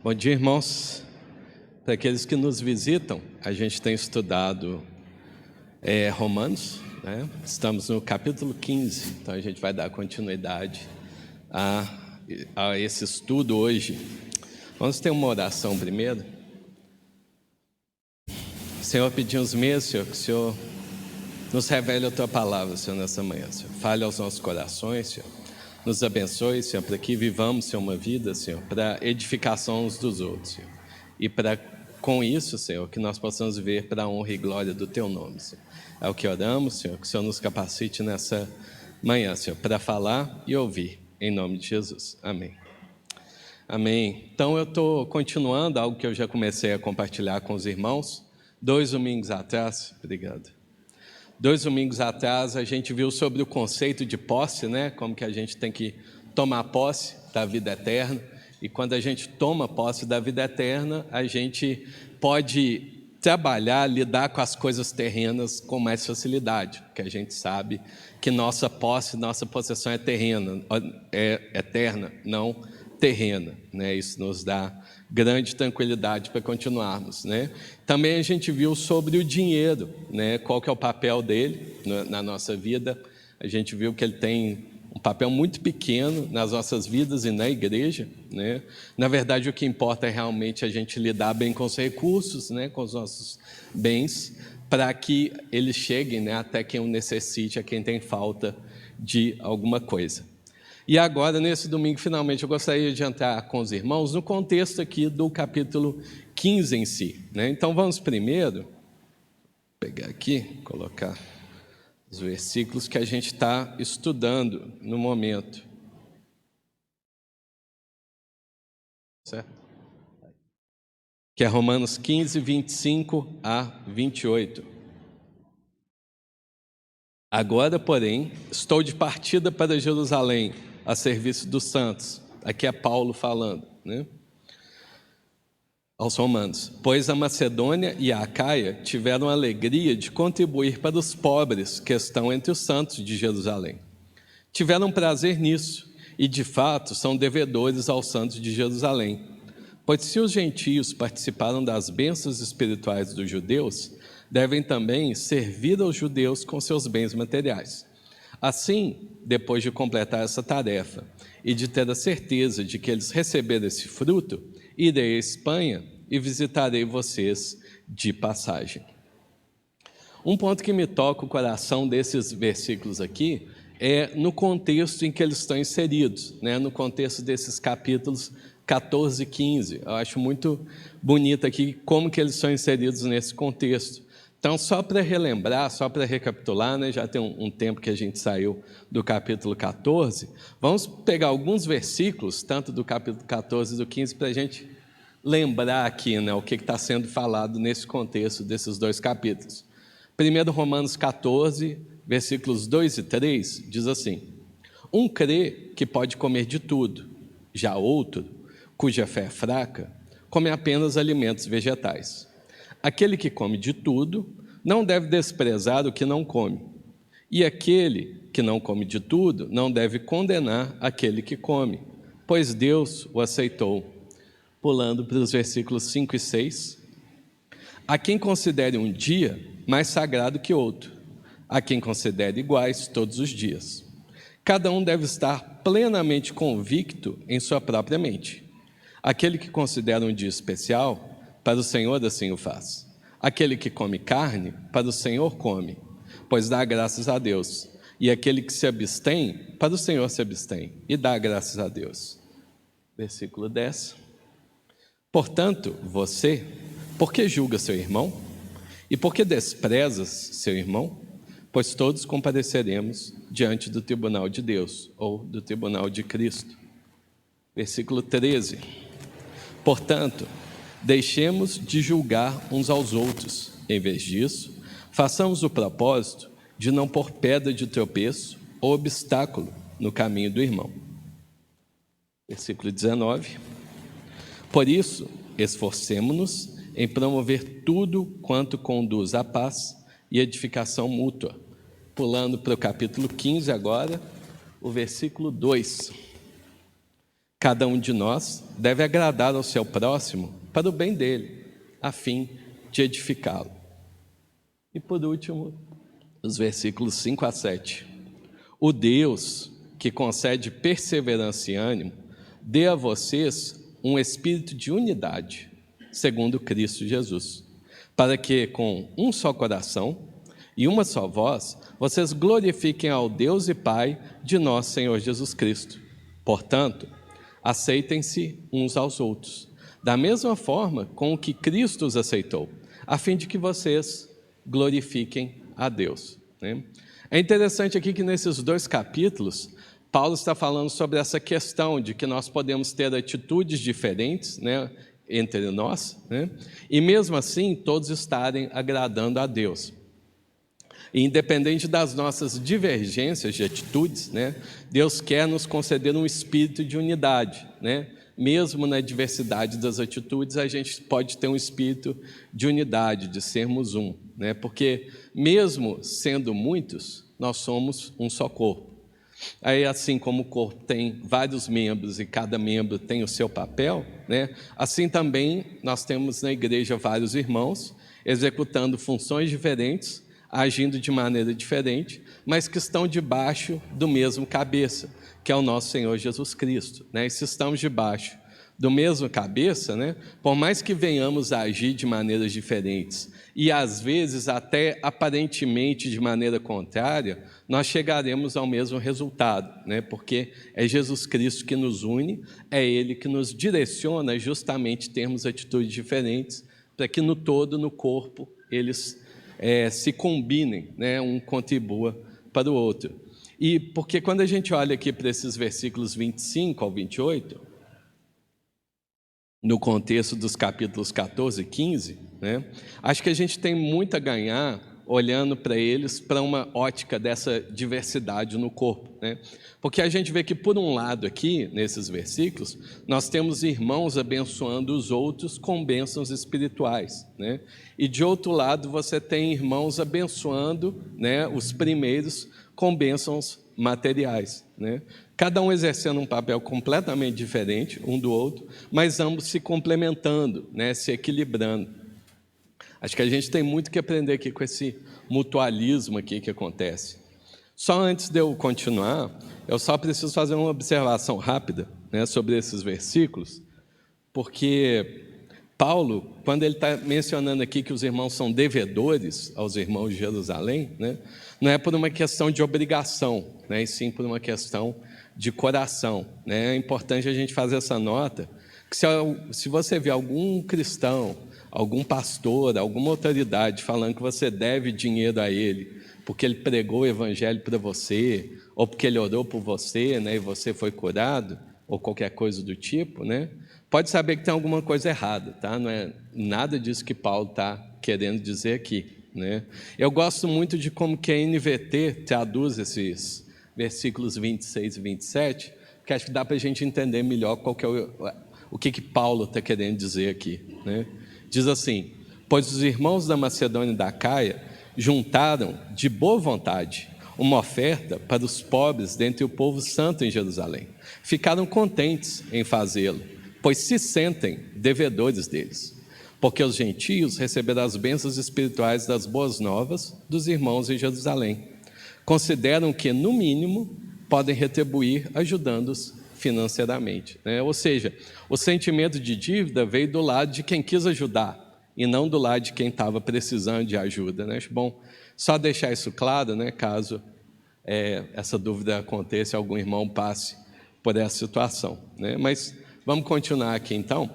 Bom dia, irmãos. Para aqueles que nos visitam, a gente tem estudado Romanos, né? Estamos no capítulo 15, então a gente vai dar continuidade a esse estudo hoje. Vamos ter uma oração primeiro. Senhor, pedimos mesmo, Senhor, que o Senhor nos revele a Tua palavra, Senhor, nessa manhã, Senhor. Fale aos nossos corações, Senhor. Nos abençoe, Senhor, para que vivamos, Senhor, uma vida, Senhor, para edificação uns dos outros, Senhor. E para, com isso, Senhor, que nós possamos viver para a honra e glória do Teu nome, Senhor. É o que oramos, Senhor, que o Senhor nos capacite nessa manhã, Senhor, para falar e ouvir, em nome de Jesus. Amém. Amém. Então, eu estou continuando algo que eu já comecei a compartilhar com os irmãos. 2 domingos atrás, obrigado. 2 domingos atrás, a gente viu sobre o conceito de posse, né? Como que a gente tem que tomar posse da vida eterna. E quando a gente toma posse da vida eterna, a gente pode trabalhar, lidar com as coisas terrenas com mais facilidade, porque a gente sabe que nossa posse, nossa possessão é terrena, é eterna, não terrena, né? Isso nos dá grande tranquilidade para continuarmos, né? Também a gente viu sobre o dinheiro, né? Qual que é o papel dele na nossa vida. A gente viu que ele tem um papel muito pequeno nas nossas vidas e na igreja, né? Na verdade, o que importa é realmente a gente lidar bem com os recursos, né? Com os nossos bens, para que eles cheguem, né? Até quem o necessite, a quem tem falta de alguma coisa. E agora, nesse domingo, finalmente, eu gostaria de entrar com os irmãos no contexto aqui do capítulo 15 em si, né? Então, vamos primeiro pegar aqui, colocar os versículos que a gente está estudando no momento. Certo? Que é Romanos 15, 25 a 28. Agora, porém, estou de partida para Jerusalém, a serviço dos santos. Aqui é Paulo falando, né? Aos romanos. Pois a Macedônia e a Acaia tiveram a alegria de contribuir para os pobres que estão entre os santos de Jerusalém. Tiveram prazer nisso e, de fato, são devedores aos santos de Jerusalém. Pois se os gentios participaram das bênçãos espirituais dos judeus, devem também servir aos judeus com seus bens materiais. Assim, depois de completar essa tarefa e de ter a certeza de que eles receberam esse fruto, irei à Espanha e visitarei vocês de passagem. Um ponto que me toca o coração desses versículos aqui é no contexto em que eles estão inseridos, né? No contexto desses capítulos 14 e 15. Eu acho muito bonito aqui como que eles são inseridos nesse contexto. Então, só para relembrar, só para recapitular, né? Já tem um tempo que a gente saiu do capítulo 14, vamos pegar alguns versículos, tanto do capítulo 14 e do 15, para a gente lembrar aqui, né, o que está sendo falado nesse contexto desses dois capítulos. Primeiro, Romanos 14, versículos 2 e 3, diz assim: um crê que pode comer de tudo, já outro, cuja fé é fraca, come apenas alimentos vegetais. Aquele que come de tudo não deve desprezar o que não come, e aquele que não come de tudo não deve condenar aquele que come, pois Deus o aceitou. Pulando para os versículos 5 e 6. A quem considere um dia mais sagrado que outro, a quem considere iguais todos os dias. Cada um deve estar plenamente convicto em sua própria mente. Aquele que considera um dia especial, para o Senhor assim o faz. Aquele que come carne, para o Senhor come, pois dá graças a Deus. E aquele que se abstém, para o Senhor se abstém, e dá graças a Deus. Versículo 10. Portanto, você, por que julga seu irmão? E por que desprezas seu irmão? Pois todos compareceremos diante do tribunal de Deus, ou do tribunal de Cristo. Versículo 13. Portanto, deixemos de julgar uns aos outros. Em vez disso, façamos o propósito de não pôr pedra de tropeço ou obstáculo no caminho do irmão. Versículo 19. Por isso, esforcemo-nos em promover tudo quanto conduz à paz e edificação mútua. Pulando para o capítulo 15 agora, o versículo 2. Cada um de nós deve agradar ao seu próximo para o bem dele, a fim de edificá-lo. E por último, os versículos 5 a 7. O Deus que concede perseverança e ânimo, dê a vocês um espírito de unidade, segundo Cristo Jesus, para que com um só coração e uma só voz, vocês glorifiquem ao Deus e Pai de nosso Senhor Jesus Cristo. Portanto, aceitem-se uns aos outros, da mesma forma com que Cristo os aceitou, a fim de que vocês glorifiquem a Deus. É interessante aqui que nesses 2 capítulos, Paulo está falando sobre essa questão de que nós podemos ter atitudes diferentes, entre nós, e mesmo assim todos estarem agradando a Deus. E independente das nossas divergências de atitudes, Deus quer nos conceder um espírito de unidade, Mesmo na diversidade das atitudes, a gente pode ter um espírito de unidade, de sermos um, Porque mesmo sendo muitos, nós somos um só corpo. Aí, assim como o corpo tem vários membros e cada membro tem o seu papel, assim também nós temos na igreja vários irmãos executando funções diferentes, agindo de maneira diferente, mas que estão debaixo do mesmo cabeça, que é o nosso Senhor Jesus Cristo. E se estamos debaixo do mesmo cabeça, por mais que venhamos a agir de maneiras diferentes e às vezes até aparentemente de maneira contrária, nós chegaremos ao mesmo resultado, porque é Jesus Cristo que nos une, é Ele que nos direciona a justamente termos atitudes diferentes, para que no todo, no corpo, eles se combinem, um contribua para o outro. E porque quando a gente olha aqui para esses versículos 25 ao 28, no contexto dos capítulos 14 e 15, acho que a gente tem muito a ganhar olhando para eles, para uma ótica dessa diversidade no corpo. Porque a gente vê que, por um lado aqui, nesses versículos, nós temos irmãos abençoando os outros com bênçãos espirituais. E, de outro lado, você tem irmãos abençoando os primeiros com bênçãos materiais. Cada um exercendo um papel completamente diferente um do outro, mas ambos se complementando, se equilibrando. Acho que a gente tem muito que aprender aqui com esse mutualismo aqui que acontece. Só antes de eu continuar, eu só preciso fazer uma observação rápida sobre esses versículos, porque Paulo, quando ele está mencionando aqui que os irmãos são devedores aos irmãos de Jerusalém, não é por uma questão de obrigação, e sim por uma questão de coração. É importante a gente fazer essa nota, que se você vê algum cristão, algum pastor, alguma autoridade falando que você deve dinheiro a ele, porque ele pregou o evangelho para você, ou porque ele orou por você, e você foi curado, ou qualquer coisa do tipo, pode saber que tem alguma coisa errada, tá? Não é nada disso que Paulo está querendo dizer aqui. Eu gosto muito de como que a NVT traduz esses versículos 26 e 27, porque acho que dá para a gente entender melhor qual que é o que Paulo está querendo dizer aqui. Diz assim: pois os irmãos da Macedônia e da Acaia juntaram de boa vontade uma oferta para os pobres dentre o povo santo em Jerusalém. Ficaram contentes em fazê-lo, pois se sentem devedores deles, porque os gentios receberam as bênçãos espirituais das boas novas dos irmãos em Jerusalém. Consideram que, no mínimo, podem retribuir ajudando-os financeiramente. Ou seja, o sentimento de dívida veio do lado de quem quis ajudar e não do lado de quem estava precisando de ajuda. Acho bom só deixar isso claro, caso essa dúvida aconteça, algum irmão passe por essa situação. Mas vamos continuar aqui então,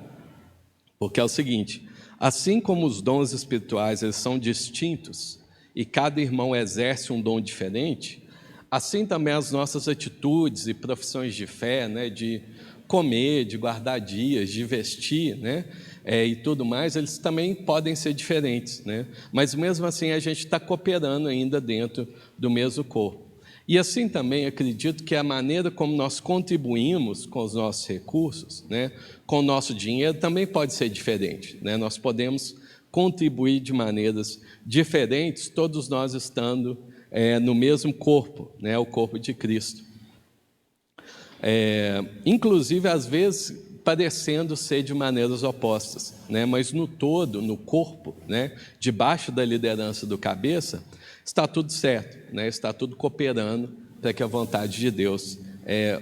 porque é o seguinte: assim como os dons espirituais eles são distintos e cada irmão exerce um dom diferente, assim também as nossas atitudes e profissões de fé, de comer, de guardar dias, de vestir, e tudo mais, eles também podem ser diferentes, mas mesmo assim a gente está cooperando ainda dentro do mesmo corpo. E assim também acredito que a maneira como nós contribuímos com os nossos recursos, com o nosso dinheiro, também pode ser diferente. Nós podemos contribuir de maneiras diferentes, todos nós estando no mesmo corpo, o corpo de Cristo. inclusive às vezes parecendo ser de maneiras opostas, né? Mas no todo, no corpo, né? Debaixo da liderança do cabeça, está tudo certo, né? Está tudo cooperando para que a vontade de Deus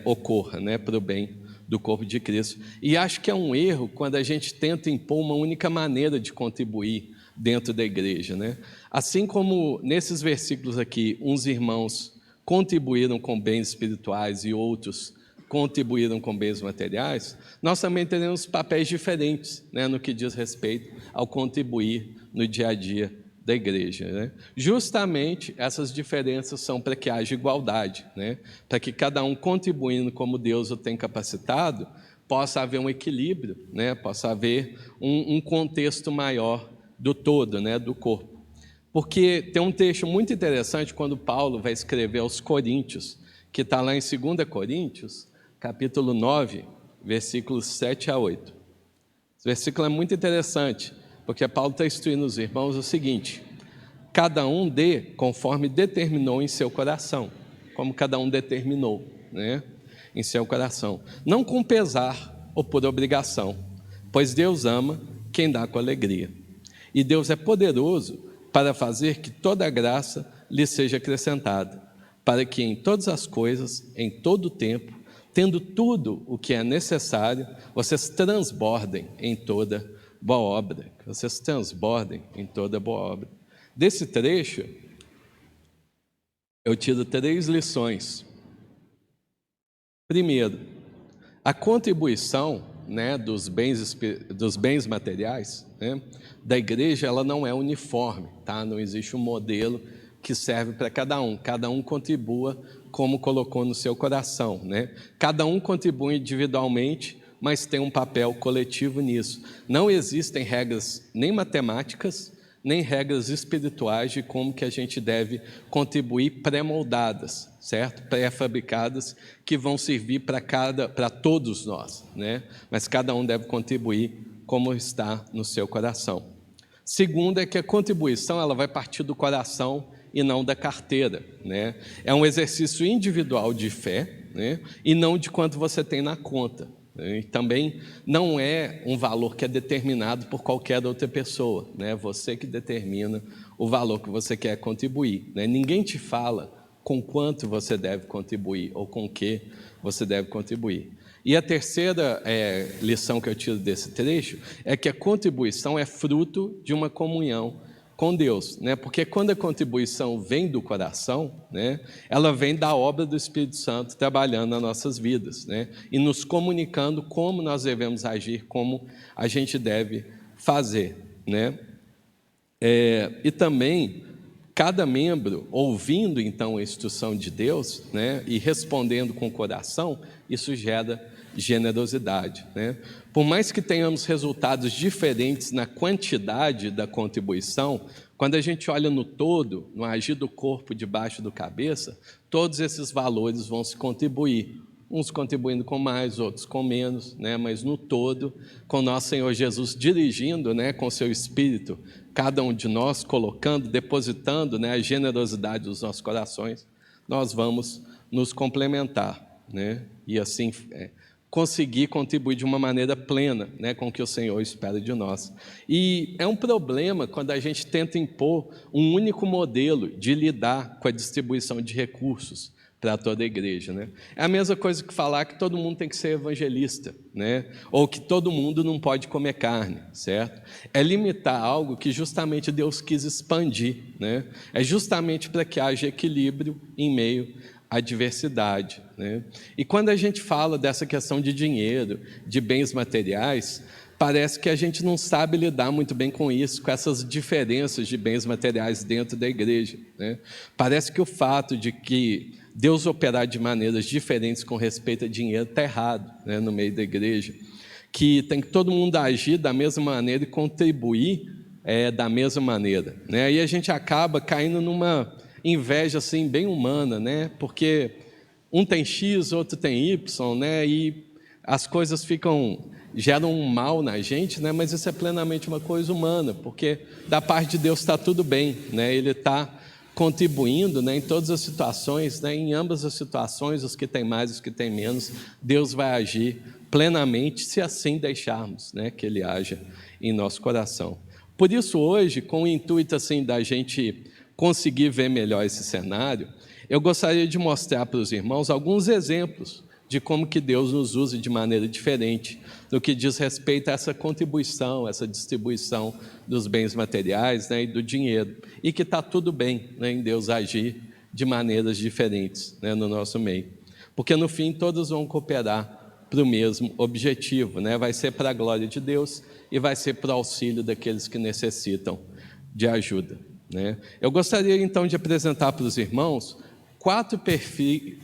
ocorra, né? Para o bem do corpo de Cristo. E acho que é um erro quando a gente tenta impor uma única maneira de contribuir dentro da igreja, né? Assim como nesses versículos aqui, uns irmãos contribuíram com bens espirituais e outros contribuíram com bens materiais, nós também teremos papéis diferentes, né, no que diz respeito ao contribuir no dia a dia da igreja, né? Justamente essas diferenças são para que haja igualdade, né? Para que cada um contribuindo como Deus o tem capacitado, possa haver um equilíbrio, né? Possa haver um contexto maior do todo, né? Do corpo. Porque tem um texto muito interessante quando Paulo vai escrever aos Coríntios, que está lá em 2 Coríntios, capítulo 9, versículos 7 a 8. Esse versículo é muito interessante, porque Paulo está instruindo os irmãos o seguinte: cada um dê conforme determinou em seu coração, como cada um determinou, né, em seu coração, não com pesar ou por obrigação, pois Deus ama quem dá com alegria. E Deus é poderoso para fazer que toda a graça lhe seja acrescentada, para que em todas as coisas, em todo o tempo, tendo tudo o que é necessário, vocês transbordem em toda boa obra. Vocês transbordem em toda boa obra. Desse trecho, eu tiro 3 lições. Primeiro, a contribuição, né, dos bens materiais, né, da igreja, ela não é uniforme, tá? Não existe um modelo que serve para cada um contribua como colocou no seu coração, né? Cada um contribui individualmente, mas tem um papel coletivo nisso. Não existem regras nem matemáticas, nem regras espirituais de como que a gente deve contribuir pré-moldadas, certo? Pré-fabricadas, que vão servir para todos nós, né? Mas cada um deve contribuir como está no seu coração. Segundo é que a contribuição ela vai partir do coração e não da carteira, né? É um exercício individual de fé, né? E não de quanto você tem na conta. E também não é um valor que é determinado por qualquer outra pessoa, né? Você que determina o valor que você quer contribuir, né? Ninguém te fala com quanto você deve contribuir ou com que você deve contribuir. E a terceira lição que eu tiro desse trecho é que a contribuição é fruto de uma comunhão com Deus, né? Porque quando a contribuição vem do coração, né, ela vem da obra do Espírito Santo trabalhando nas nossas vidas, né, e nos comunicando como nós devemos agir, como a gente deve fazer, né? E também cada membro ouvindo então a instrução de Deus, né, e respondendo com o coração, isso gera generosidade, né? Por mais que tenhamos resultados diferentes na quantidade da contribuição, quando a gente olha no todo, no agir do corpo debaixo do cabeça, todos esses valores vão se contribuir, uns contribuindo com mais, outros com menos, né? Mas no todo, com nosso Senhor Jesus dirigindo, né, com seu Espírito, cada um de nós colocando, depositando, né, a generosidade dos nossos corações, nós vamos nos complementar, né? E assim conseguir contribuir de uma maneira plena, né, com o que o Senhor espera de nós. E é um problema quando a gente tenta impor um único modelo de lidar com a distribuição de recursos para toda a igreja, né? É a mesma coisa que falar que todo mundo tem que ser evangelista, né? Ou que todo mundo não pode comer carne, certo? É limitar algo que justamente Deus quis expandir, né? É justamente para que haja equilíbrio em meio à diversidade, né? E quando a gente fala dessa questão de dinheiro, de bens materiais, parece que a gente não sabe lidar muito bem com isso, com essas diferenças de bens materiais dentro da igreja, né? Parece que o fato de que Deus operar de maneiras diferentes com respeito a dinheiro está errado, né, no meio da igreja, que tem que todo mundo agir da mesma maneira e contribuir da mesma maneira, né? Aí a gente acaba caindo numa inveja assim bem humana, né? Porque um tem X, outro tem Y, né? E as coisas geram um mal na gente, né? Mas isso é plenamente uma coisa humana, porque da parte de Deus está tudo bem, né? Ele está contribuindo, né, em todas as situações, né, em ambas as situações, os que têm mais, os que têm menos, Deus vai agir plenamente, se assim deixarmos, né, que Ele haja em nosso coração. Por isso, hoje, com o intuito assim, da gente conseguir ver melhor esse cenário, eu gostaria de mostrar para os irmãos alguns exemplos de como que Deus nos usa de maneira diferente no que diz respeito a essa contribuição, essa distribuição dos bens materiais, né, e do dinheiro. E que está tudo bem, né, em Deus agir de maneiras diferentes, né, no nosso meio. Porque no fim todos vão cooperar para o mesmo objetivo, né? Vai ser para a glória de Deus e vai ser para o auxílio daqueles que necessitam de ajuda, né? Eu gostaria então de apresentar para os irmãos quatro perfis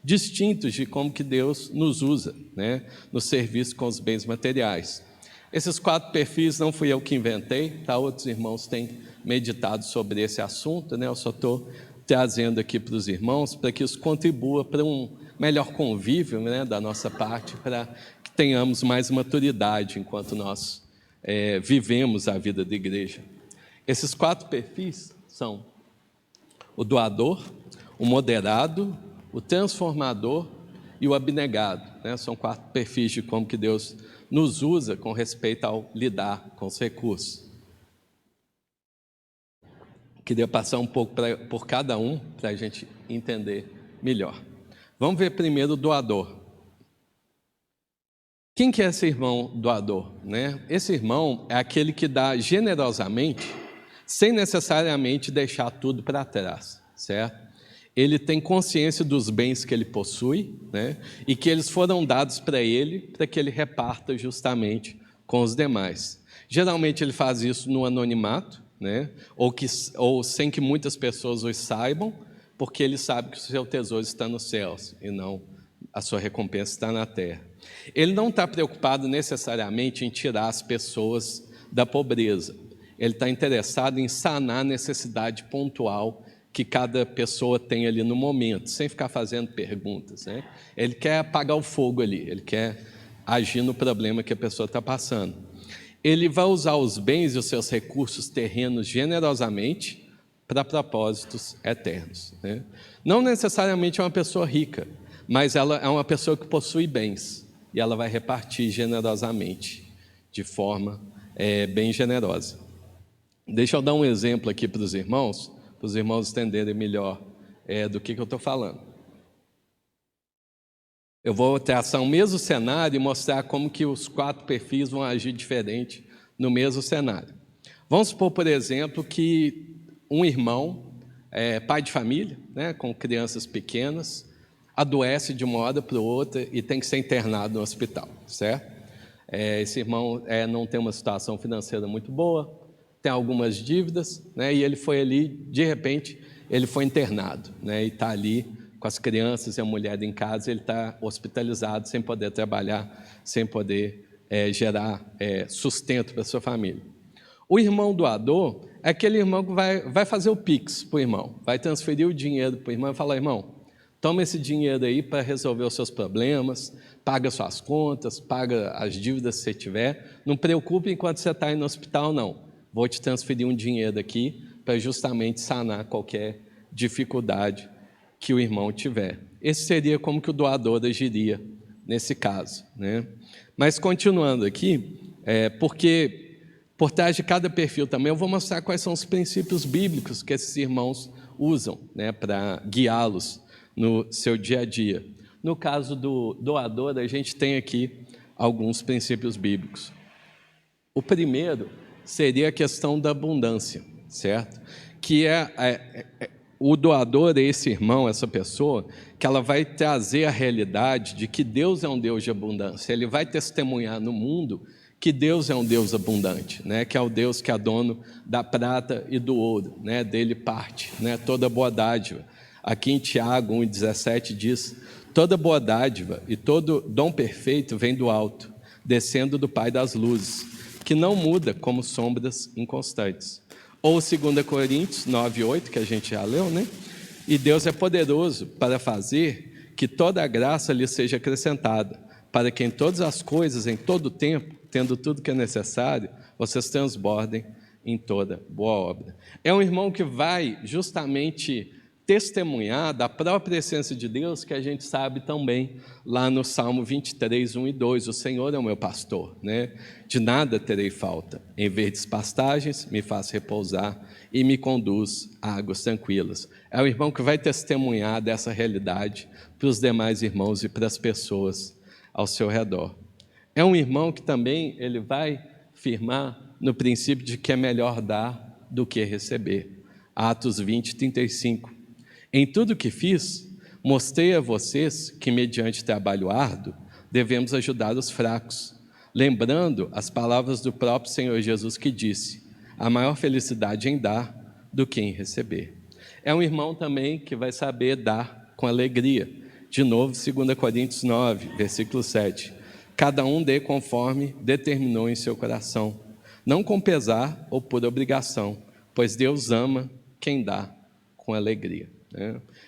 distintos de como que Deus nos usa, né, no serviço com os bens materiais. Esses 4 perfis não fui eu que inventei, tá? Outros irmãos têm meditado sobre esse assunto, né? Eu só estou trazendo aqui para os irmãos para que isso contribua para um melhor convívio, né, da nossa parte, para que tenhamos mais maturidade enquanto nós vivemos a vida da igreja. Esses 4 perfis são o doador, o moderado, o transformador e o abnegado, né? São 4 perfis de como que Deus nos usa com respeito ao lidar com os recursos. Queria passar um pouco por cada um para a gente entender melhor. Vamos ver primeiro o doador. Quem que é esse irmão doador, né? Esse irmão é aquele que dá generosamente, sem necessariamente deixar tudo para trás, certo? Ele tem consciência dos bens que ele possui, né, e que eles foram dados para ele, para que ele reparta justamente com os demais. Geralmente ele faz isso no anonimato, né, ou sem que muitas pessoas o saibam, porque ele sabe que o seu tesouro está nos céus e não a sua recompensa está na terra. Ele não está preocupado necessariamente em tirar as pessoas da pobreza. Ele está interessado em sanar a necessidade pontual que cada pessoa tem ali no momento, sem ficar fazendo perguntas, né? Ele quer apagar o fogo ali, ele quer agir no problema que a pessoa está passando. Ele vai usar os bens e os seus recursos terrenos generosamente para propósitos eternos, né? Não necessariamente é uma pessoa rica, mas ela é uma pessoa que possui bens, e ela vai repartir generosamente, de forma bem generosa. Deixa eu dar um exemplo aqui para os irmãos entenderem melhor do que eu estou falando. Eu vou traçar o mesmo cenário e mostrar como que os 4 perfis vão agir diferente no mesmo cenário. Vamos supor, por exemplo, que um irmão, pai de família, né, com crianças pequenas, adoece de uma hora para outra e tem que ser internado no hospital, certo? Esse irmão não tem uma situação financeira muito boa, tem algumas dívidas, né, e ele foi ali, de repente, ele foi internado, né, e está ali com as crianças e a mulher em casa, ele está hospitalizado, sem poder trabalhar, sem poder gerar sustento para a sua família. O irmão doador é aquele irmão que vai fazer o Pix para o irmão, vai transferir o dinheiro para o irmão e falar: irmão, toma esse dinheiro aí para resolver os seus problemas, paga suas contas, paga as dívidas que você tiver, não preocupe enquanto você está aí no hospital, não. Vou te transferir um dinheiro aqui para justamente sanar qualquer dificuldade que o irmão tiver. Esse seria como que o doador agiria nesse caso, né? Mas continuando aqui, porque por trás de cada perfil também eu vou mostrar quais são os princípios bíblicos que esses irmãos usam, né, para guiá-los no seu dia a dia. No caso do doador, a gente tem aqui alguns princípios bíblicos. O primeiro seria a questão da abundância, certo? Que o doador é esse irmão, essa pessoa, que ela vai trazer a realidade de que Deus é um Deus de abundância. Ele vai testemunhar no mundo que Deus é um Deus abundante, né? Que é o Deus que é dono da prata e do ouro, né? Dele parte, né, toda boa dádiva. Aqui em Tiago 1,17 diz: toda boa dádiva e todo dom perfeito vem do alto, descendo do Pai das luzes, que não muda como sombras inconstantes. Ou 2 Coríntios 9,8, que a gente já leu, né? E Deus é poderoso para fazer que toda a graça lhe seja acrescentada, para que em todas as coisas, em todo o tempo, tendo tudo que é necessário, vocês transbordem em toda boa obra. É um irmão que vai justamente testemunhar da própria essência de Deus, que a gente sabe tão bem lá no Salmo 23, 1 e 2, o Senhor é o meu pastor, né? De nada terei falta, em verdes pastagens me faz repousar e me conduz a águas tranquilas. É o irmão que vai testemunhar dessa realidade para os demais irmãos e para as pessoas ao seu redor. É um irmão que também ele vai firmar no princípio de que é melhor dar do que receber. Atos 20, 35. Em tudo que fiz, mostrei a vocês que, mediante trabalho árduo, devemos ajudar os fracos, lembrando as palavras do próprio Senhor Jesus que disse: a maior felicidade em dar do que em receber. É um irmão também que vai saber dar com alegria. De novo, 2 Coríntios 9, versículo 7. Cada um dê conforme determinou em seu coração, não com pesar ou por obrigação, pois Deus ama quem dá com alegria.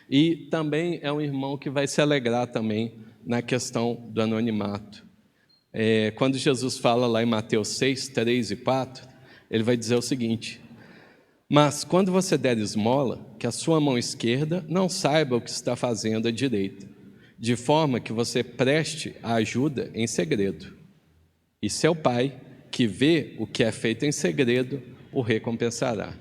E também é um irmão que vai se alegrar também na questão do anonimato. Quando Jesus fala lá em Mateus 6, 3 e 4, ele vai dizer o seguinte: mas quando você der esmola, que a sua mão esquerda não saiba o que está fazendo a direita, de forma que você preste a ajuda em segredo. E seu pai, que vê o que é feito em segredo, o recompensará.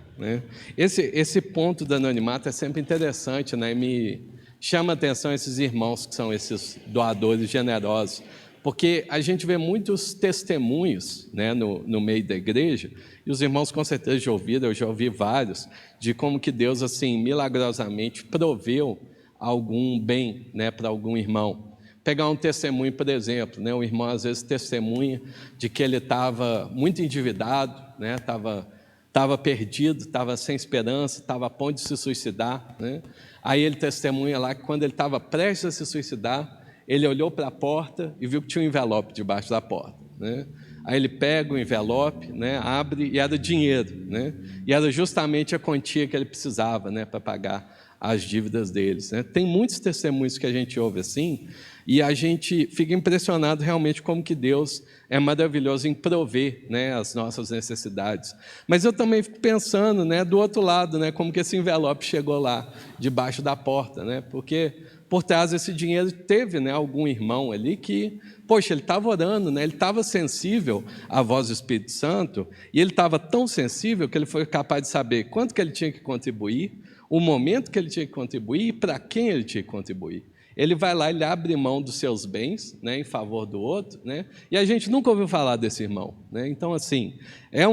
Esse ponto do anonimato é sempre interessante, né? Me chama a atenção esses irmãos que são esses doadores generosos, porque a gente vê muitos testemunhos, né, no meio da igreja, e os irmãos com certeza já ouviram, eu já ouvi vários, de como que Deus assim milagrosamente proveu algum bem, né, para algum irmão. Pegar um testemunho, por exemplo, né, um irmão às vezes testemunha de que ele estava muito endividado, né, estava perdido, estava sem esperança, estava a ponto de se suicidar, né? Aí ele testemunha lá que quando ele estava prestes a se suicidar, ele olhou para a porta e viu que tinha um envelope debaixo da porta, né? Aí ele pega o envelope, né, abre e era dinheiro, né? E era justamente a quantia que ele precisava, né, para pagar as dívidas deles, né? Tem muitos testemunhos que a gente ouve assim, e a gente fica impressionado realmente como que Deus é maravilhoso em prover, né, as nossas necessidades. Mas eu também fico pensando, né, do outro lado, né, como que esse envelope chegou lá, debaixo da porta, né? Porque por trás desse dinheiro teve, né, algum irmão ali que, poxa, ele estava orando, né, ele estava sensível à voz do Espírito Santo, e ele estava tão sensível que ele foi capaz de saber quanto que ele tinha que contribuir, o momento que ele tinha que contribuir e para quem ele tinha que contribuir. Ele vai lá, ele abre mão dos seus bens, né, em favor do outro, né, e a gente nunca ouviu falar desse irmão, né? Então, assim, é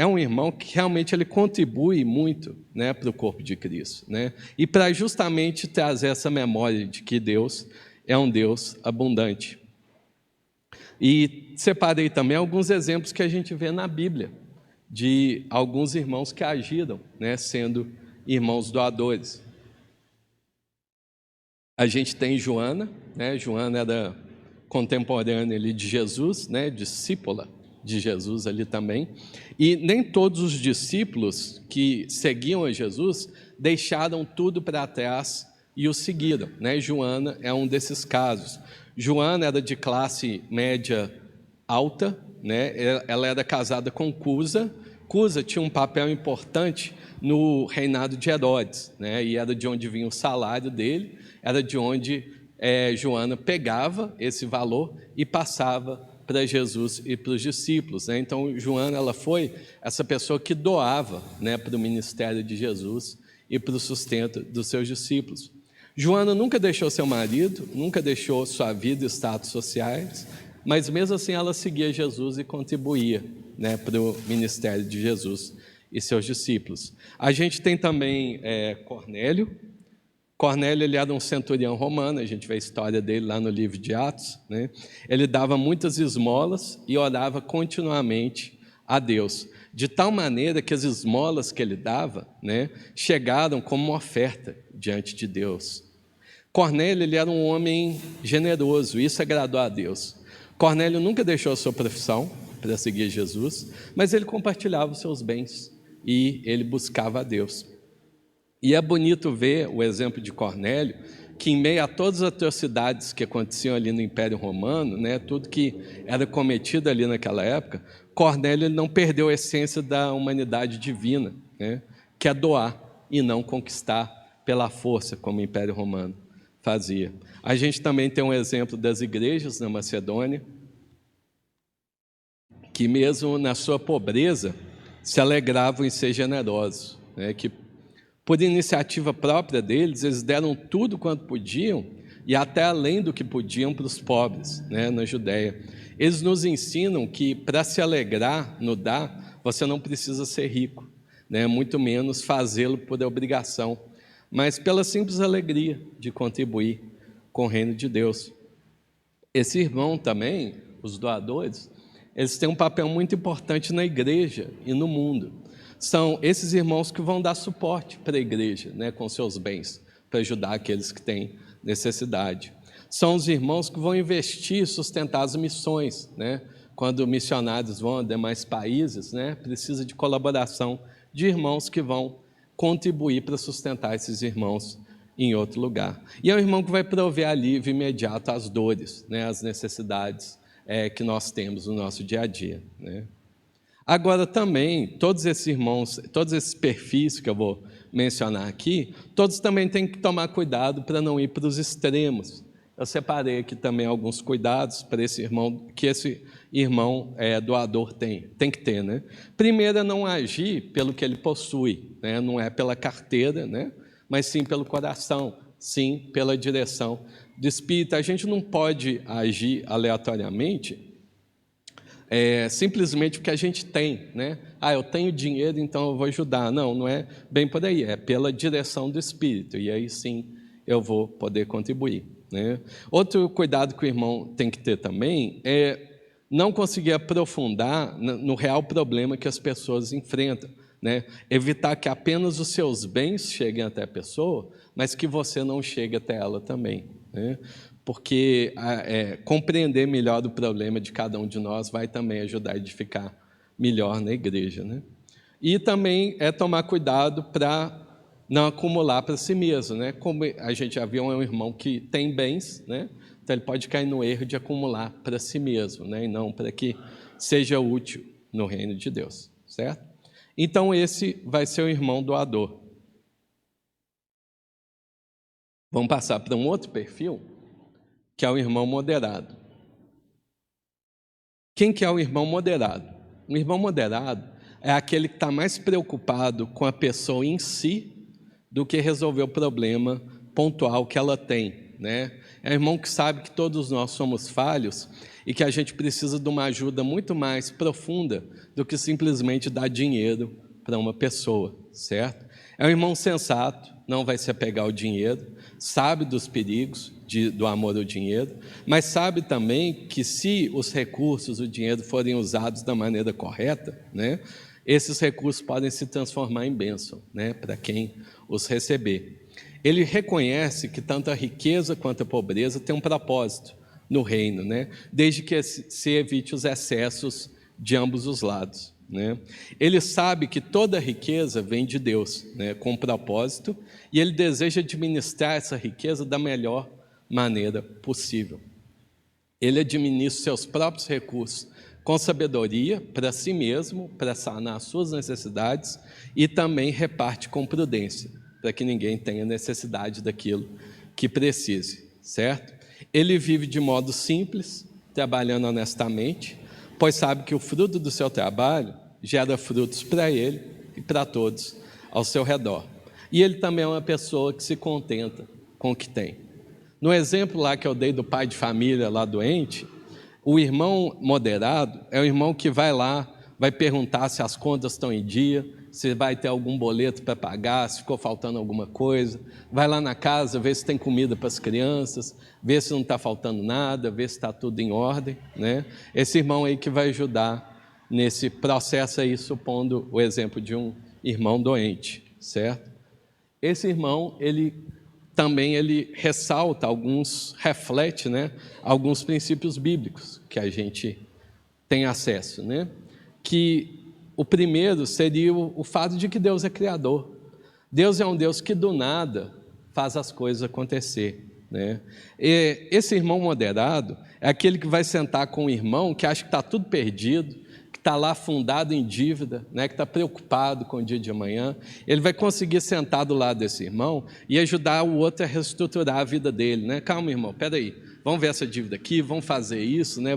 um irmão que realmente ele contribui muito, né, para o corpo de Cristo, né, e para justamente trazer essa memória de que Deus é um Deus abundante. E separei também alguns exemplos que a gente vê na Bíblia, de alguns irmãos que agiram, né, sendo irmãos doadores. A gente tem Joana, né? Joana era contemporânea ali de Jesus, né? Discípula de Jesus ali também. E nem todos os discípulos que seguiam a Jesus deixaram tudo para trás e o seguiram, né? Joana é um desses casos. Joana era de classe média alta, né? Ela era casada com Cusa. Cusa tinha um papel importante no reinado de Herodes, né? E era de onde vinha o salário dele, era de onde Joana pegava esse valor e passava para Jesus e para os discípulos, né? Então, Joana, ela foi essa pessoa que doava, né, para o ministério de Jesus e para o sustento dos seus discípulos. Joana nunca deixou seu marido, nunca deixou sua vida e status sociais, mas mesmo assim ela seguia Jesus e contribuía, né, para o ministério de Jesus e seus discípulos. A gente tem também Cornélio. Cornélio, ele era um centurião romano, a gente vê a história dele lá no livro de Atos, né? Ele dava muitas esmolas e orava continuamente a Deus, de tal maneira que as esmolas que ele dava, né, chegaram como uma oferta diante de Deus. Cornélio, ele era um homem generoso, isso agradou a Deus. Cornélio nunca deixou a sua profissão para seguir Jesus, mas ele compartilhava os seus bens e ele buscava a Deus. E é bonito ver o exemplo de Cornélio, que em meio a todas as atrocidades que aconteciam ali no Império Romano, né, tudo que era cometido ali naquela época, Cornélio ele não perdeu a essência da humanidade divina, né, que é doar e não conquistar pela força, como o Império Romano fazia. A gente também tem um exemplo das igrejas na Macedônia, que mesmo na sua pobreza se alegravam em ser generosos, né, que por iniciativa própria deles, eles deram tudo quanto podiam e até além do que podiam para os pobres, né, na Judéia. Eles nos ensinam que para se alegrar no dar, você não precisa ser rico, né, muito menos fazê-lo por obrigação, mas pela simples alegria de contribuir com o reino de Deus. Esse irmão também, os doadores, eles têm um papel muito importante na igreja e no mundo. São esses irmãos que vão dar suporte para a igreja, né, com seus bens, para ajudar aqueles que têm necessidade. São os irmãos que vão investir e sustentar as missões, né? Quando missionários vão a demais países, né, precisa de colaboração de irmãos que vão contribuir para sustentar esses irmãos em outro lugar. E é o irmão que vai prover alívio imediato às dores, né, às necessidades que nós temos no nosso dia a dia, né? Agora também, todos esses irmãos, todos esses perfis que eu vou mencionar aqui, todos também têm que tomar cuidado para não ir para os extremos. Eu separei aqui também alguns cuidados para esse irmão, que esse irmão doador tem que ter, né? Primeiro é não agir pelo que ele possui, né? Não é pela carteira, né? Mas sim pelo coração, sim pela direção do Espírito. A gente não pode agir aleatoriamente, simplesmente porque a gente tem, né? Eu tenho dinheiro, então eu vou ajudar. Não, não é bem por aí, é pela direção do Espírito, e aí sim eu vou poder contribuir, né? Outro cuidado que o irmão tem que ter também é não conseguir aprofundar no real problema que as pessoas enfrentam, né? Evitar que apenas os seus bens cheguem até a pessoa, mas que você não chegue até ela também, né? Porque compreender melhor o problema de cada um de nós vai também ajudar a edificar melhor na igreja, né? E também tomar cuidado para não acumular para si mesmo, né? Como a gente já viu, é um irmão que tem bens, né? Então ele pode cair no erro de acumular para si mesmo, né? E não para que seja útil no reino de Deus, certo? Então esse vai ser o irmão doador. Vamos passar para um outro perfil, que é o irmão moderado. Quem que é o irmão moderado? O irmão moderado é aquele que está mais preocupado com a pessoa em si do que resolver o problema pontual que ela tem, né? É o irmão que sabe que todos nós somos falhos e que a gente precisa de uma ajuda muito mais profunda do que simplesmente dar dinheiro para uma pessoa, certo? É um irmão sensato, não vai se apegar ao dinheiro, sabe dos perigos do amor ao dinheiro, mas sabe também que se os recursos, o dinheiro forem usados da maneira correta, né, esses recursos podem se transformar em bênção, né, para quem os receber. Ele reconhece que tanto a riqueza quanto a pobreza têm um propósito no reino, né, desde que se evite os excessos de ambos os lados, né? Ele sabe que toda riqueza vem de Deus, né, com propósito, e ele deseja administrar essa riqueza da melhor maneira possível. Ele administra seus próprios recursos com sabedoria para si mesmo, para sanar as suas necessidades, e também reparte com prudência, para que ninguém tenha necessidade daquilo que precise, certo? Ele vive de modo simples, trabalhando honestamente, pois sabe que o fruto do seu trabalho gera frutos para ele e para todos ao seu redor. E ele também é uma pessoa que se contenta com o que tem. No exemplo lá que eu dei do pai de família lá doente, o irmão moderado é o irmão que vai lá, vai perguntar se as contas estão em dia, se vai ter algum boleto para pagar, se ficou faltando alguma coisa, vai lá na casa, vê se tem comida para as crianças, vê se não está faltando nada, vê se está tudo em ordem, né? Esse irmão aí que vai ajudar nesse processo aí, supondo o exemplo de um irmão doente, certo? Esse irmão, ele ressalta reflete, né, alguns princípios bíblicos que a gente tem acesso, né? Que o primeiro seria o fato de que Deus é criador. Deus é um Deus que do nada faz as coisas acontecer, né? E esse irmão moderado é aquele que vai sentar com o irmão que acha que está tudo perdido, que está lá afundado em dívida, né? Que está preocupado com o dia de amanhã. Ele vai conseguir sentar do lado desse irmão e ajudar o outro a reestruturar a vida dele, né? Calma, irmão, peraí, vamos ver essa dívida aqui, vamos fazer isso, né?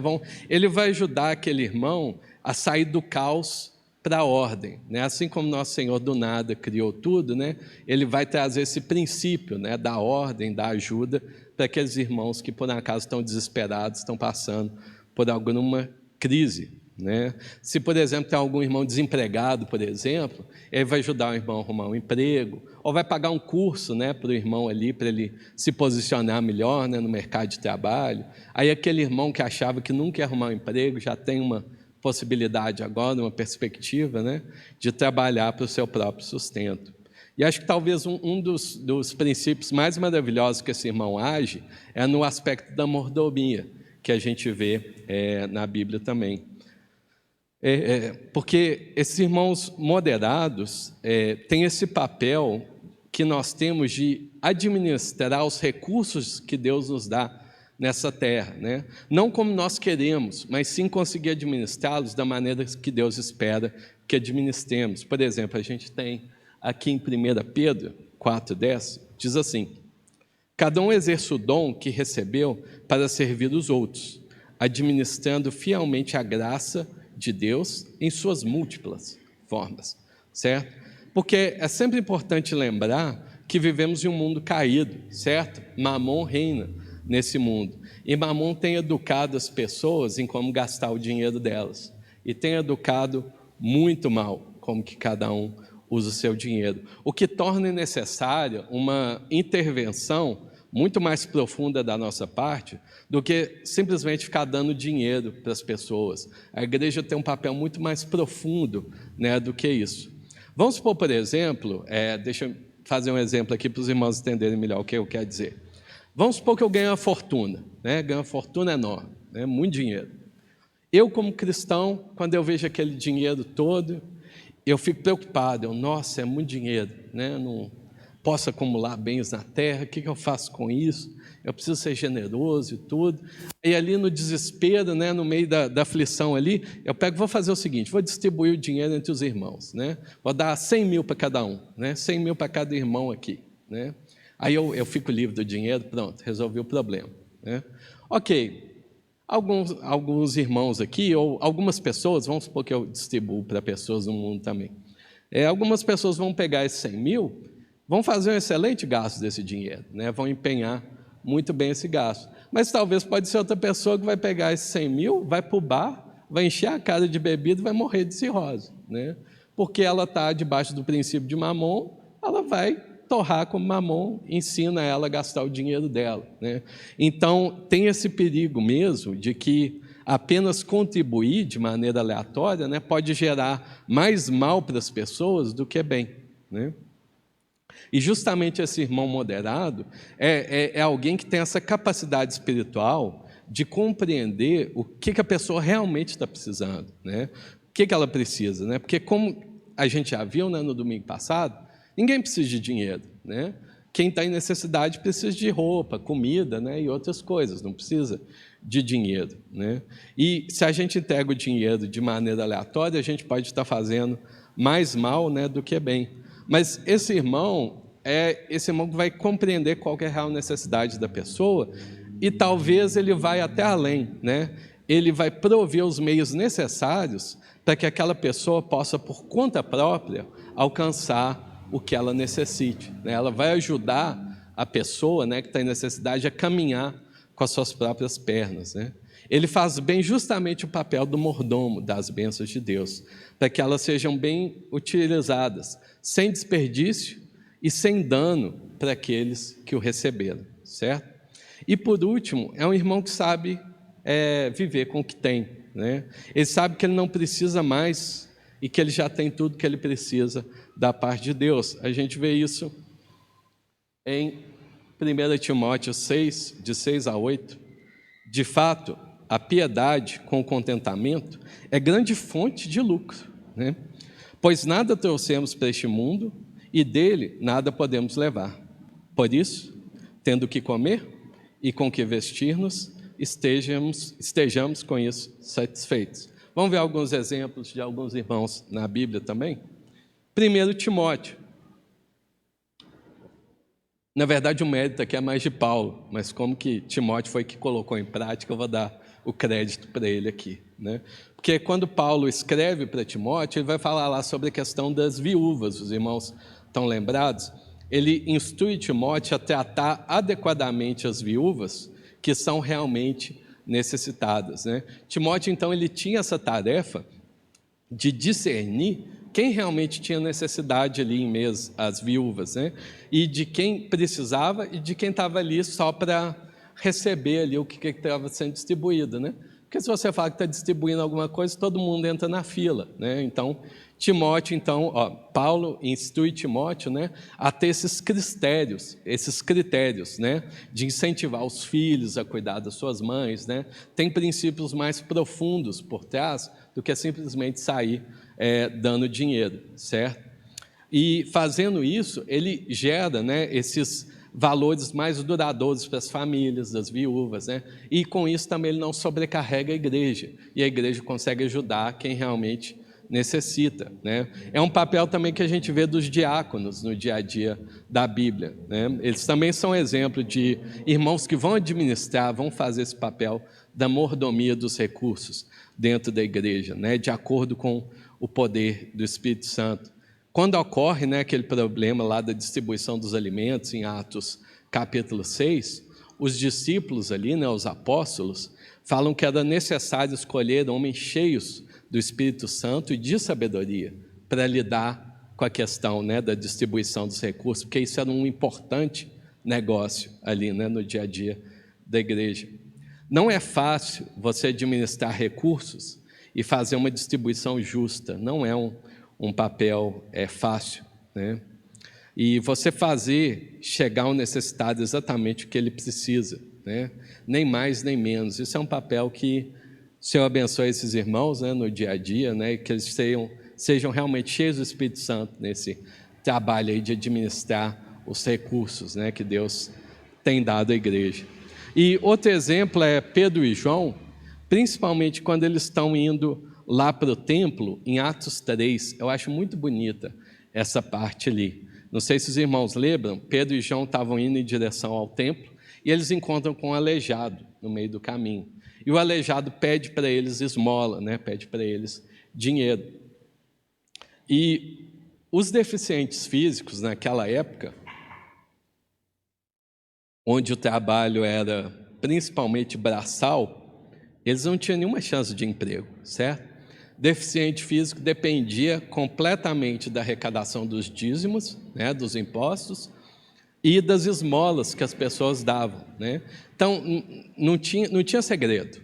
Ele vai ajudar aquele irmão a sair do caos para a ordem, né? Assim como nosso Senhor do nada criou tudo, né? Ele vai trazer esse princípio, né, da ordem, da ajuda para aqueles irmãos que por acaso estão desesperados, estão passando por alguma crise, né? Se, por exemplo, tem algum irmão desempregado, por exemplo, ele vai ajudar o irmão a arrumar um emprego, ou vai pagar um curso, né, para o irmão ali, para ele se posicionar melhor, né, no mercado de trabalho. Aí aquele irmão que achava que nunca ia arrumar um emprego, já tem uma possibilidade agora, uma perspectiva, né, de trabalhar para o seu próprio sustento. E acho que talvez um dos princípios mais maravilhosos que esse irmão age é no aspecto da mordomia, que a gente vê na Bíblia também. Porque esses irmãos moderados têm esse papel que nós temos de administrar os recursos que Deus nos dá nessa terra, né? Não como nós queremos, mas sim conseguir administrá-los da maneira que Deus espera que administremos. Por exemplo, a gente tem aqui em 1 Pedro 4,10, diz assim: cada um exerce o dom que recebeu para servir os outros, administrando fielmente a graça de Deus em suas múltiplas formas, certo? Porque é sempre importante lembrar que vivemos em um mundo caído, certo? Mamon reina nesse mundo, e Mamon tem educado as pessoas em como gastar o dinheiro delas, e tem educado muito mal como que cada um usa o seu dinheiro, o que torna necessária uma intervenção muito mais profunda da nossa parte do que simplesmente ficar dando dinheiro para as pessoas. A igreja tem um papel muito mais profundo, né, do que isso. Vamos supor, por exemplo, deixa eu fazer um exemplo aqui para os irmãos entenderem melhor o que eu quero dizer. Vamos supor que eu ganho uma fortuna, né, ganho uma fortuna enorme, né, muito dinheiro. Eu, como cristão, quando eu vejo aquele dinheiro todo, eu fico preocupado, nossa, é muito dinheiro, né? Não posso acumular bens na terra, o que eu faço com isso? Eu preciso ser generoso e tudo. E ali no desespero, né, no meio da aflição ali, eu vou fazer o seguinte, vou distribuir o dinheiro entre os irmãos, né? Vou dar 100 mil para cada um, né? 100 mil para cada irmão aqui, né? Aí eu fico livre do dinheiro, pronto, resolvi o problema, né? Ok. Alguns irmãos aqui, ou algumas pessoas, vamos supor que eu distribuo para pessoas no mundo também. Algumas pessoas vão pegar esses 100 mil, vão fazer um excelente gasto desse dinheiro, né? Vão empenhar muito bem esse gasto. Mas talvez pode ser outra pessoa que vai pegar esses 100 mil, vai para o bar, vai encher a cara de bebida e vai morrer de cirrose, né? Porque ela está debaixo do princípio de Mamon, ela vai torrar como Mamon ensina ela a gastar o dinheiro dela, né? Então, tem esse perigo mesmo de que apenas contribuir de maneira aleatória, né, pode gerar mais mal para as pessoas do que bem, né? E justamente esse irmão moderado é alguém que tem essa capacidade espiritual de compreender o que a pessoa realmente está precisando, né? O que ela precisa, né? Porque como a gente já viu, né, no domingo passado, ninguém precisa de dinheiro, né? Quem está em necessidade precisa de roupa, comida, né, e outras coisas, não precisa de dinheiro, né? E se a gente entrega o dinheiro de maneira aleatória, a gente pode estar fazendo mais mal, né, do que bem. Mas esse irmão que vai compreender qual que é a real necessidade da pessoa e talvez ele vai até além, né? Ele vai prover os meios necessários para que aquela pessoa possa, por conta própria, alcançar o que ela necessite, né? Ela vai ajudar a pessoa, né, que está em necessidade a caminhar com as suas próprias pernas, né? Ele faz bem justamente o papel do mordomo das bênçãos de Deus, para que elas sejam bem utilizadas, sem desperdício e sem dano para aqueles que o receberam, certo? E por último, é um irmão que sabe viver com o que tem, né? Ele sabe que ele não precisa mais e que ele já tem tudo que ele precisa da parte de Deus. A gente vê isso em 1 Timóteo 6, de 6 a 8. De fato, a piedade com o contentamento é grande fonte de lucro, né? Pois nada trouxemos para este mundo e dele nada podemos levar. Por isso, tendo o que comer, e com que vestir-nos, estejamos com isso satisfeitos. Vamos ver alguns exemplos de alguns irmãos na Bíblia também? Primeiro, Timóteo. Na verdade, o mérito aqui é mais de Paulo, mas como que Timóteo foi que colocou em prática, eu vou dar o crédito para ele aqui, né? Porque quando Paulo escreve para Timóteo, ele vai falar lá sobre a questão das viúvas, os irmãos estão lembrados? Ele instrui Timóteo a tratar adequadamente as viúvas que são realmente necessitadas, né? Timóteo, então, ele tinha essa tarefa de discernir quem realmente tinha necessidade ali em meio às viúvas, né? E de quem precisava e de quem estava ali só para receber ali o que estava sendo distribuído, né? Porque se você fala que está distribuindo alguma coisa, todo mundo entra na fila, né? Então, Timóteo, Paulo instrui Timóteo, né, a ter esses critérios, né, de incentivar os filhos a cuidar das suas mães, né? Tem princípios mais profundos por trás do que simplesmente sair dando dinheiro, certo? E fazendo isso, ele gera, né, esses valores mais duradouros para as famílias, das viúvas, né? E com isso também ele não sobrecarrega a igreja, e a igreja consegue ajudar quem realmente necessita, né? É um papel também que a gente vê dos diáconos no dia a dia da Bíblia, né? Eles também são exemplo de irmãos que vão administrar, vão fazer esse papel da mordomia dos recursos dentro da igreja, né? De acordo com o poder do Espírito Santo. Quando ocorre, né, aquele problema lá da distribuição dos alimentos, em Atos capítulo 6, os discípulos ali, né, os apóstolos, falam que era necessário escolher homens cheios do Espírito Santo e de sabedoria para lidar com a questão, né, da distribuição dos recursos, porque isso era um importante negócio ali, né, no dia a dia da igreja. Não é fácil você administrar recursos e fazer uma distribuição justa, não é um papel fácil, né? E você fazer chegar ao necessitado exatamente o que ele precisa, né? Nem mais nem menos. Isso é um papel que o Senhor abençoe esses irmãos, né, no dia a dia, né, e que eles sejam realmente cheios do Espírito Santo nesse trabalho aí de administrar os recursos, né, que Deus tem dado à igreja. E outro exemplo é Pedro e João, principalmente quando eles estão indo lá para o templo, em Atos 3, eu acho muito bonita essa parte ali. Não sei se os irmãos lembram, Pedro e João estavam indo em direção ao templo e eles encontram com um aleijado no meio do caminho. E o aleijado pede para eles esmola, né? Pede para eles dinheiro. E os deficientes físicos naquela época, onde o trabalho era principalmente braçal, eles não tinham nenhuma chance de emprego, certo? Deficiente físico dependia completamente da arrecadação dos dízimos, né, dos impostos, e das esmolas que as pessoas davam, né? Então, não tinha segredo.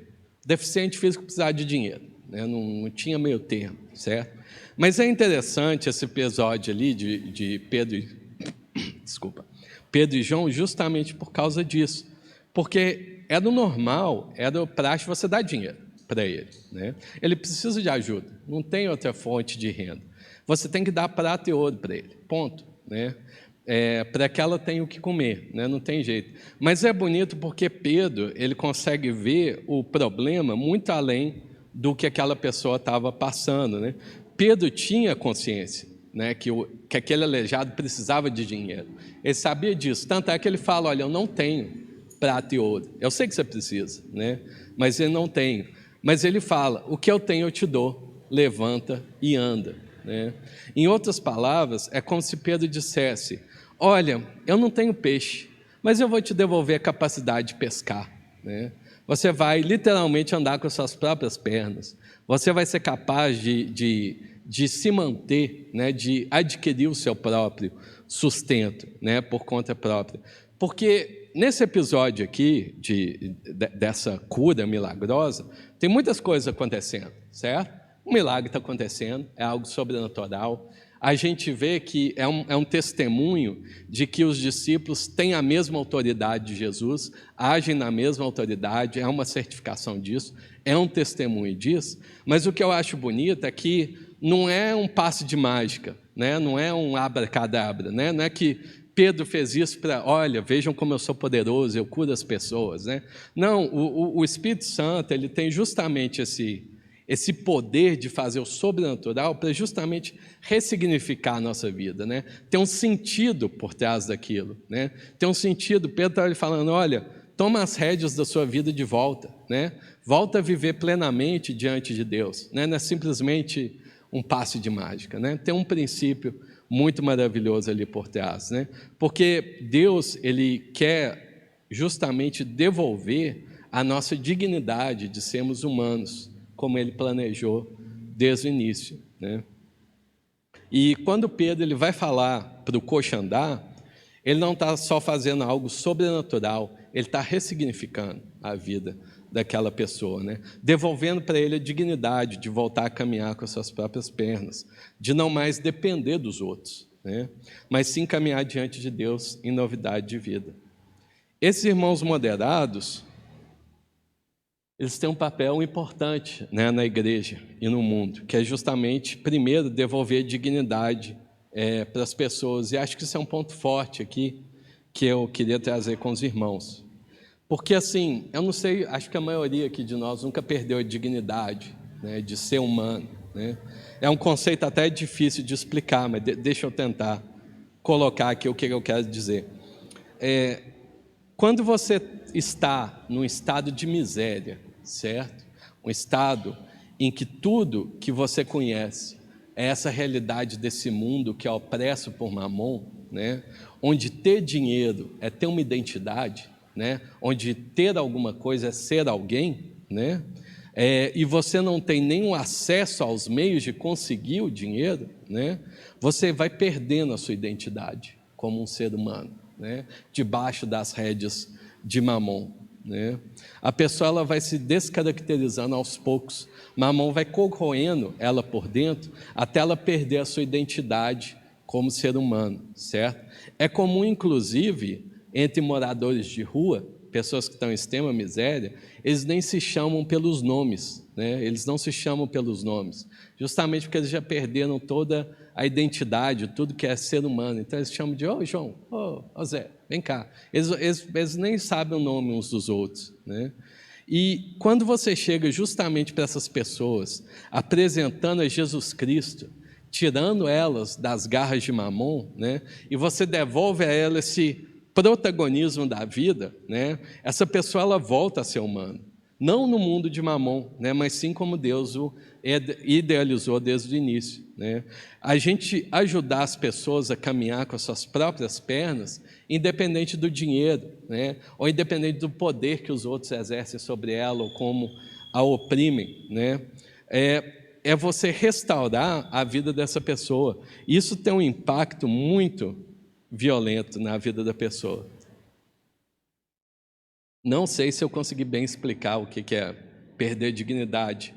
Deficiente físico precisava de dinheiro, né? Não tinha meio termo, certo? Mas é interessante esse episódio ali de Pedro e João justamente por causa disso, porque era o normal, era o praxe você dar dinheiro para ele, né? Ele precisa de ajuda, não tem outra fonte de renda. Você tem que dar prata e ouro para ele, ponto, né? Para que ela tenha o que comer, né? Não tem jeito. Mas é bonito porque Pedro, ele consegue ver o problema muito além do que aquela pessoa estava passando, né? Pedro tinha consciência, né, que aquele aleijado precisava de dinheiro. Ele sabia disso, tanto é que ele fala, olha, eu não tenho prata e ouro. Eu sei que você precisa, né? Mas eu não tenho. Mas ele fala, o que eu tenho eu te dou, levanta e anda, né? Em outras palavras, é como se Pedro dissesse, olha, eu não tenho peixe, mas eu vou te devolver a capacidade de pescar, né? Você vai literalmente andar com as suas próprias pernas, você vai ser capaz de se manter, né? De adquirir o seu próprio sustento, né? Por conta própria. Porque nesse episódio aqui, dessa cura milagrosa, tem muitas coisas acontecendo, certo? Um milagre está acontecendo, é algo sobrenatural. A gente vê que é um testemunho de que os discípulos têm a mesma autoridade de Jesus, agem na mesma autoridade, é uma certificação disso, é um testemunho disso. Mas o que eu acho bonito é que não é um passe de mágica, né? Não é um abracadabra, né? Não é que Pedro fez isso para, olha, vejam como eu sou poderoso, eu curo as pessoas, né? Não, o Espírito Santo, ele tem justamente esse poder de fazer o sobrenatural para justamente ressignificar a nossa vida, né? Tem um sentido por trás daquilo, né? Tem um sentido. Pedro está falando, olha, toma as rédeas da sua vida de volta, né? Volta a viver plenamente diante de Deus, né? Não é simplesmente um passe de mágica, né? Tem um princípio muito maravilhoso ali por trás, né? Porque Deus, ele quer justamente devolver a nossa dignidade de sermos humanos, como ele planejou desde o início, né? E quando Pedro ele vai falar para o coxo andar, ele não está só fazendo algo sobrenatural, ele está ressignificando a vida daquela pessoa, né? Devolvendo para ele a dignidade de voltar a caminhar com as suas próprias pernas, de não mais depender dos outros, né? Mas sim caminhar diante de Deus em novidade de vida. Esses irmãos moderados, eles têm um papel importante, né, na igreja e no mundo, que é justamente, primeiro, devolver dignidade para as pessoas. E acho que isso é um ponto forte aqui, que eu queria trazer com os irmãos. Porque, assim, eu não sei, acho que a maioria aqui de nós nunca perdeu a dignidade, né, de ser humano, né? É um conceito até difícil de explicar, mas deixa eu tentar colocar aqui o que eu quero dizer. Quando você está num estado de miséria, certo? Um estado em que tudo que você conhece é essa realidade desse mundo que é opresso por Mamon, né? Onde ter dinheiro é ter uma identidade, né? Onde ter alguma coisa é ser alguém, né? E você não tem nenhum acesso aos meios de conseguir o dinheiro, né? Você vai perdendo a sua identidade como um ser humano, né? Debaixo das rédeas de Mamon, né? A pessoa ela vai se descaracterizando aos poucos. Mamon vai corroendo ela por dentro até ela perder a sua identidade como ser humano, certo? É comum, inclusive, entre moradores de rua, pessoas que estão em extrema miséria, eles nem se chamam pelos nomes, né? Eles não se chamam pelos nomes, justamente porque eles já perderam toda a identidade, tudo que é ser humano. Então eles chamam de, ô João, ô Zé, vem cá. Eles nem sabem o nome uns dos outros, né? E quando você chega justamente para essas pessoas, apresentando a Jesus Cristo, tirando elas das garras de Mamon, né? E você devolve a elas esse protagonismo da vida, né? Essa pessoa ela volta a ser humana, não no mundo de Mamon, né? Mas sim como Deus o idealizou desde o início, né? A gente ajudar as pessoas a caminhar com as suas próprias pernas, independente do dinheiro, né? Ou independente do poder que os outros exercem sobre ela ou como a oprimem, né? É você restaurar a vida dessa pessoa. Isso tem um impacto muito violento na vida da pessoa. Não sei se eu consegui bem explicar o que é perder dignidade,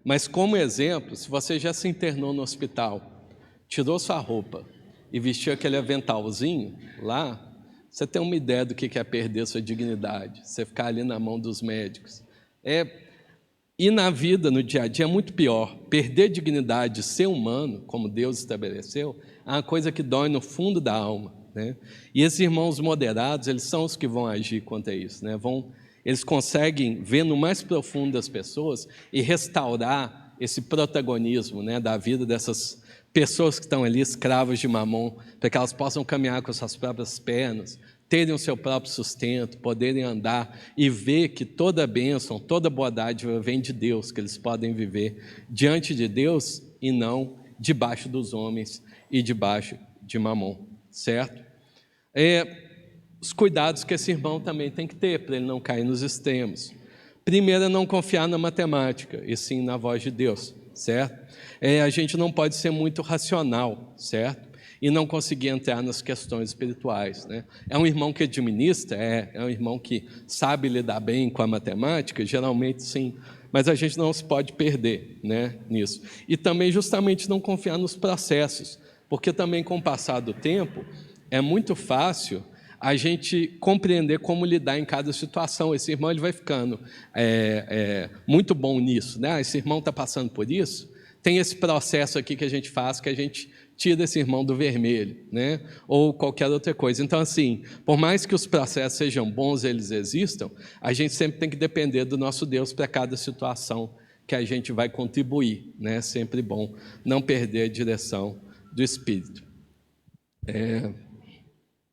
mas como exemplo, se você já se internou no hospital, tirou sua roupa e vestiu aquele aventalzinho lá, você tem uma ideia do que é perder sua dignidade, você ficar ali na mão dos médicos. E na vida, no dia a dia, é muito pior. Perder dignidade, ser humano, como Deus estabeleceu, é uma coisa que dói no fundo da alma, né? E esses irmãos moderados, eles são os que vão agir contra isso, né? Eles conseguem ver no mais profundo das pessoas e restaurar esse protagonismo, né, da vida dessas pessoas que estão ali, escravas de Mamon, para que elas possam caminhar com as suas próprias pernas, terem o seu próprio sustento, poderem andar e ver que toda bênção, toda boa dádiva vem de Deus, que eles podem viver diante de Deus e não debaixo dos homens e debaixo de Mamon, certo? Os cuidados que esse irmão também tem que ter para ele não cair nos extremos. Primeiro é não confiar na matemática, e sim na voz de Deus, certo? A gente não pode ser muito racional, certo? E não conseguir entrar nas questões espirituais, né? É um irmão que administra, é um irmão que sabe lidar bem com a matemática, geralmente sim, mas a gente não se pode perder, né, nisso. E também justamente não confiar nos processos, porque também com o passar do tempo é muito fácil a gente compreender como lidar em cada situação. Esse irmão ele vai ficando muito bom nisso, né? Esse irmão está passando por isso, tem esse processo aqui que a gente faz, que a gente tira esse irmão do vermelho, né? Ou qualquer outra coisa. Então, assim, por mais que os processos sejam bons, eles existam, a gente sempre tem que depender do nosso Deus para cada situação que a gente vai contribuir, né? Sempre bom não perder a direção do Espírito.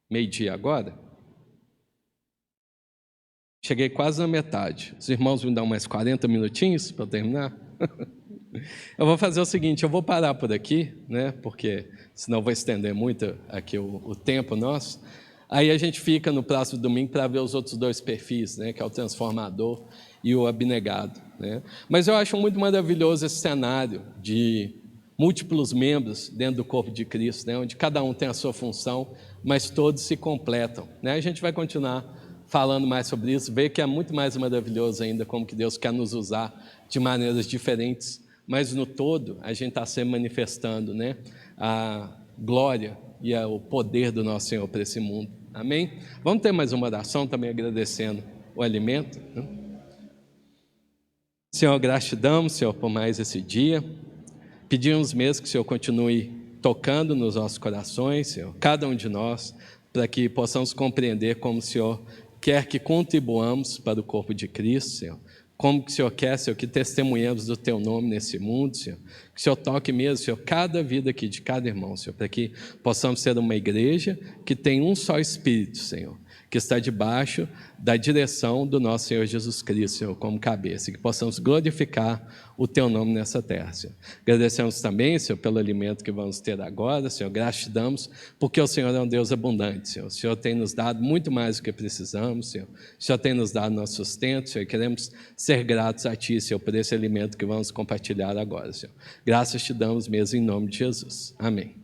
Meio-dia agora? Cheguei quase na metade. Os irmãos me dão mais 40 minutinhos para eu terminar? Eu vou fazer o seguinte, eu vou parar por aqui, né? Porque senão eu vou estender muito aqui o tempo nosso. Aí a gente fica no próximo domingo para ver os outros dois perfis, né? Que é o transformador e o abnegado, né? Mas eu acho muito maravilhoso esse cenário de múltiplos membros dentro do corpo de Cristo, né? Onde cada um tem a sua função, mas todos se completam, né? A gente vai continuar falando mais sobre isso, ver que é muito mais maravilhoso ainda como que Deus quer nos usar de maneiras diferentes, mas no todo a gente está sempre manifestando, né, a glória e o poder do nosso Senhor para esse mundo. Amém? Vamos ter mais uma oração também agradecendo o alimento, né? Senhor, gratidão, Senhor, por mais esse dia. Pedimos mesmo que o Senhor continue tocando nos nossos corações, Senhor, cada um de nós, para que possamos compreender como o Senhor quer que contribuamos para o corpo de Cristo, Senhor. Como que o Senhor quer, Senhor, que testemunhemos do Teu nome nesse mundo, Senhor. Que o Senhor toque mesmo, Senhor, cada vida aqui de cada irmão, Senhor, para que possamos ser uma igreja que tem um só Espírito, Senhor, que está debaixo da direção do nosso Senhor Jesus Cristo, Senhor, como cabeça, e que possamos glorificar o Teu nome nessa terra, Senhor. Agradecemos também, Senhor, pelo alimento que vamos ter agora, Senhor, gratidamos, porque o Senhor é um Deus abundante, Senhor. O Senhor tem nos dado muito mais do que precisamos, Senhor. O Senhor tem nos dado nosso sustento, Senhor, e queremos ser gratos a Ti, Senhor, por esse alimento que vamos compartilhar agora, Senhor. Graças te damos mesmo em nome de Jesus. Amém.